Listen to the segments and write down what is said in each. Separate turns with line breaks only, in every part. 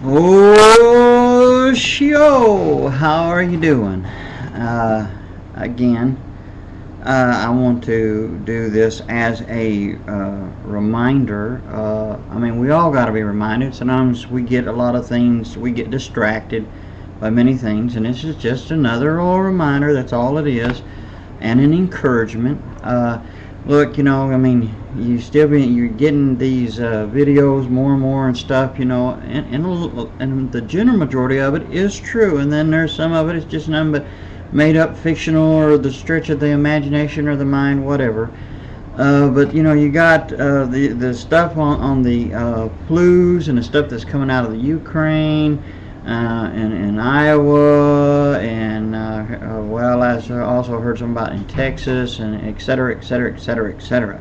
Oh, show! How are you doing? Again, I want to do this as a reminder. I mean, we all got to be reminded. Sometimes we get a lot of things, we get distracted by many things, and this is just another little reminder. That's all it is, and an encouragement. Look, I mean, you're getting these videos more and more and stuff, and the general majority of it is true, and then there's some of it it's just nothing but made up fictional or the stretch of the imagination or the mind, whatever. But you got the stuff on the flus and the stuff that's coming out of the Ukraine and Iowa, and well, as I also heard something about in Texas, and et cetera, et cetera, et cetera, et cetera.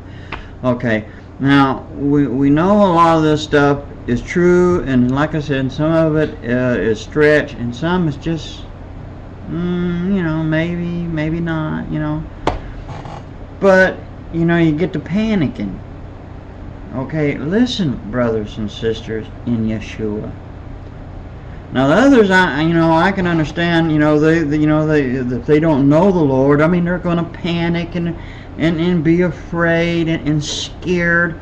Okay, now we know a lot of this stuff is true, and like I said, some of it is stretch, and some is just maybe not, but you get to panicking. Okay, listen, brothers and sisters in Yeshua. Now the others, I can understand. If they don't know the Lord, I mean, they're going to panic and be afraid and scared.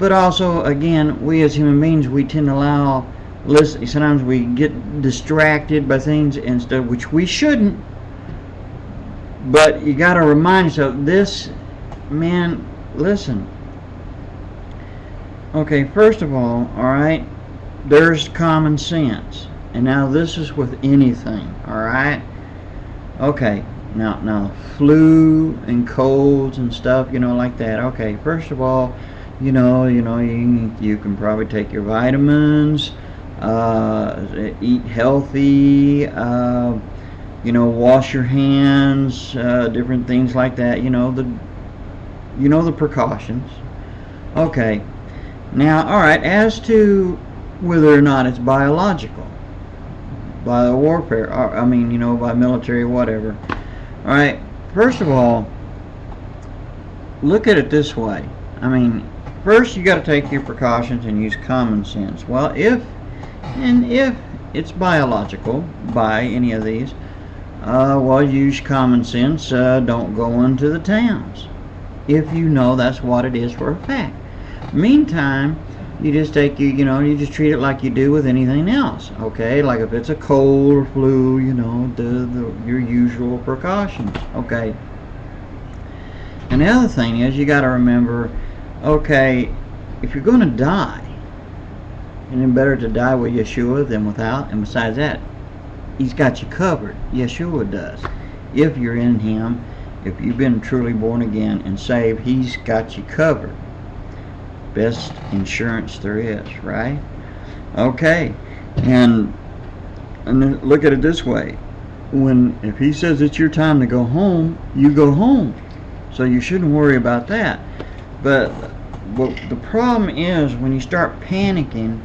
But also, again, we as human beings, we tend to sometimes we get distracted by things and stuff, which we shouldn't. But you got to remind yourself, this, man, listen. Okay, first of all right, there's common sense. And now this is with anything, alright? Okay, now flu and colds and stuff, like that. Okay, first of all, you can probably take your vitamins, eat healthy, wash your hands, different things like that, the precautions. Okay, now, alright, as to whether or not it's biological, by warfare, by military, whatever. Alright, first of all, look at it this way. I mean, first you got to take your precautions and use common sense. Well, if it's biological by any of these, use common sense. Don't go into the towns if you know that's what it is for a fact. Meantime, you just take you just treat it like you do with anything else. Okay, like if it's a cold or flu, your usual precautions. Okay. And the other thing is, you got to remember, okay, if you're going to die, and it's better to die with Yeshua than without. And besides that, He's got you covered. Yeshua does. If you're in Him, if you've been truly born again and saved, He's got you covered. Best insurance there is, right? Okay, and look at it this way: if He says it's your time to go home, you go home. So you shouldn't worry about that. But the problem is, when you start panicking,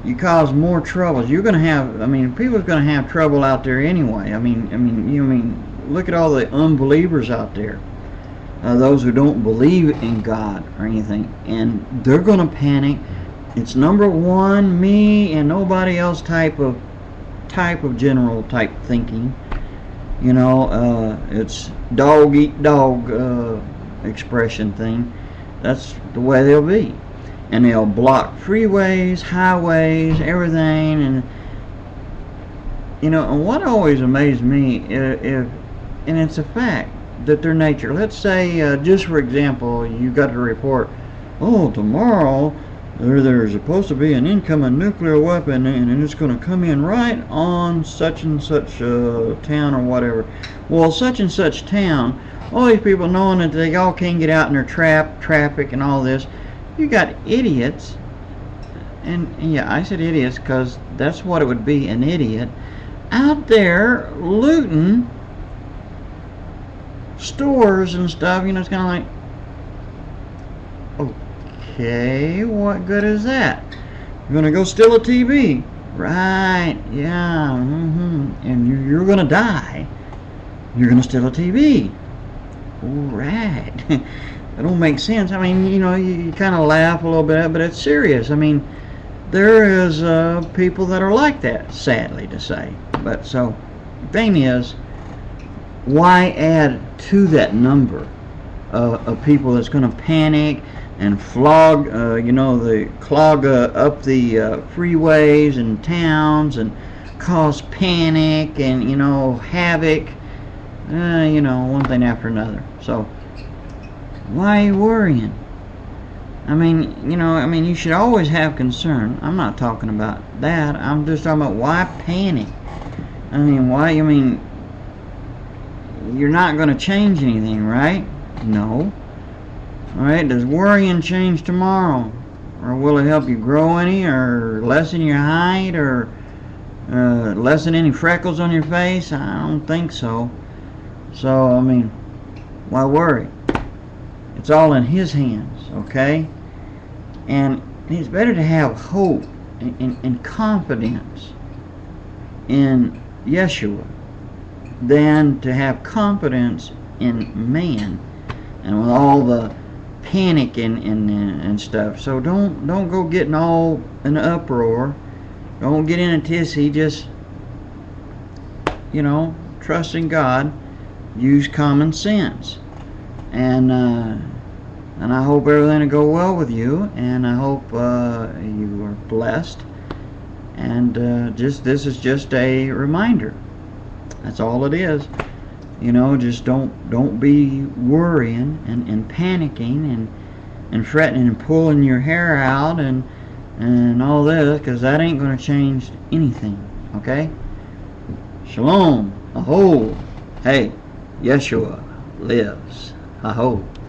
you cause more troubles. You're going to have, people are going to have trouble out there anyway. Look at all the unbelievers out there. Those who don't believe in God or anything, and they're going to panic. It's number one, me and nobody else type of general type thinking. It's dog eat dog expression thing. That's the way they'll be, and they'll block freeways, highways, everything. And what always amazed me, and it's a fact, that their nature. Let's say, just for example, you got a report, tomorrow there's supposed to be an incoming nuclear weapon, and it's going to come in right on such and such town or whatever. Well, such and such town, all these people knowing that they all can't get out in their traffic and all this. You got idiots, and yeah, I said idiots because that's what it would be, an idiot, out there looting stores and stuff. It's kind of like, okay, what good is that? You're gonna go steal a TV, right? Yeah, and you're gonna die. You're gonna steal a TV, right? That don't make sense. You kind of laugh a little bit, but it's serious. there is people that are like that, sadly to say. But so, the thing is, why add to that number of people that's going to panic and flog, clog up the freeways and towns and cause panic and, havoc, one thing after another. So, why are you worrying? I mean, you should always have concern. I'm not talking about that. I'm just talking about why panic. You're not going to change anything, right? No. Alright, does worrying change tomorrow? Or will it help you grow any, or lessen your height, or lessen any freckles on your face? I don't think so. So, why worry? It's all in His hands, okay? And it's better to have hope and confidence in Yeshua than to have confidence in man and with all the panic and stuff. So don't go getting all in an uproar. Don't get in a tizzy. Just trust in God. Use common sense. And I hope everything will go well with you, and I hope you are blessed. And this is just a reminder. That's all it is. Just don't be worrying and panicking and fretting and pulling your hair out and all this, because that ain't going to change anything. Okay? Shalom. Aho. Hey, Yeshua lives. Aho.